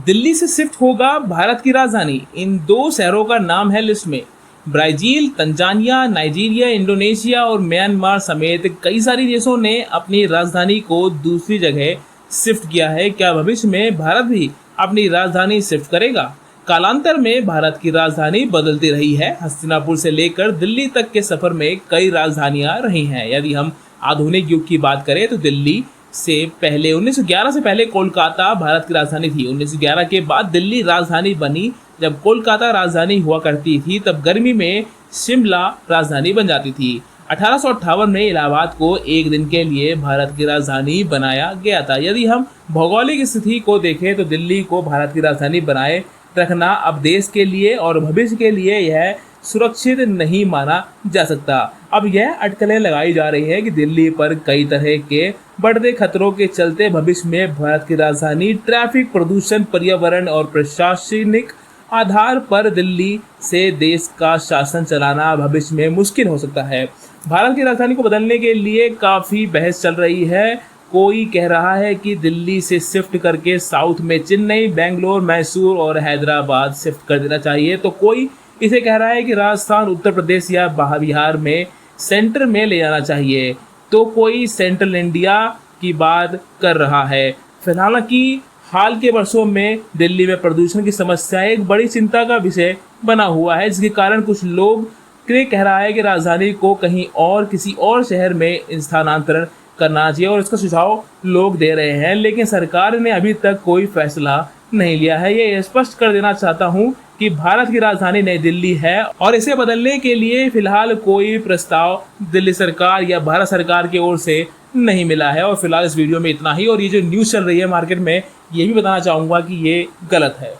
दिल्ली से शिफ्ट होगा भारत की राजधानी। इन दो शहरों का नाम है लिस्ट में। ब्राजील, तंजानिया, नाइजीरिया, इंडोनेशिया और म्यांमार समेत कई सारी देशों ने अपनी राजधानी को दूसरी जगह शिफ्ट किया है। क्या भविष्य में भारत भी अपनी राजधानी शिफ्ट करेगा? कालांतर में भारत की राजधानी बदलती रही है। हस्तिनापुर से लेकर दिल्ली तक के सफर में कई राजधानियां रही हैं। यदि हम आधुनिक युग की बात करें तो दिल्ली से पहले 1911 से पहले कोलकाता भारत की राजधानी थी। 1911 के बाद दिल्ली राजधानी बनी। जब कोलकाता राजधानी हुआ करती थी तब गर्मी में शिमला राजधानी बन जाती थी। 1858 में इलाहाबाद को एक दिन के लिए भारत की राजधानी बनाया गया था। यदि हम भौगोलिक स्थिति को देखें तो दिल्ली को भारत की राजधानी बनाए रखना अब देश के लिए और भविष्य के लिए यह सुरक्षित नहीं माना जा सकता। अब यह अटकलें लगाई जा रही है कि दिल्ली पर कई तरह के बढ़ते खतरों के चलते भविष्य में भारत की राजधानी ट्रैफिक, प्रदूषण, पर्यावरण और प्रशासनिक आधार पर दिल्ली से देश का शासन चलाना भविष्य में मुश्किल हो सकता है। भारत की राजधानी को बदलने के लिए काफ़ी बहस चल रही है। कोई कह रहा है कि दिल्ली से शिफ्ट करके साउथ में चेन्नई, बेंगलोर, मैसूर और हैदराबाद शिफ्ट कर देना चाहिए, तो कोई इसे कह रहा है कि राजस्थान, उत्तर प्रदेश या बिहार में सेंटर में ले जाना चाहिए, तो कोई सेंट्रल इंडिया की बात कर रहा है। फिलहाल कि हाल के वर्षों में दिल्ली में प्रदूषण की समस्या एक बड़ी चिंता का विषय बना हुआ है, जिसके कारण कुछ लोग कह रहा है कि राजधानी को कहीं और किसी और शहर में स्थानांतरण करना चाहिए और इसका सुझाव लोग दे रहे हैं, लेकिन सरकार ने अभी तक कोई फैसला नहीं लिया है। ये स्पष्ट कर देना चाहता हूं कि भारत की राजधानी नई दिल्ली है और इसे बदलने के लिए फिलहाल कोई प्रस्ताव दिल्ली सरकार या भारत सरकार की ओर से नहीं मिला है। और फिलहाल इस वीडियो में इतना ही। और ये जो न्यूज़ चल रही है मार्केट में, ये भी बताना चाहूँगा कि ये गलत है।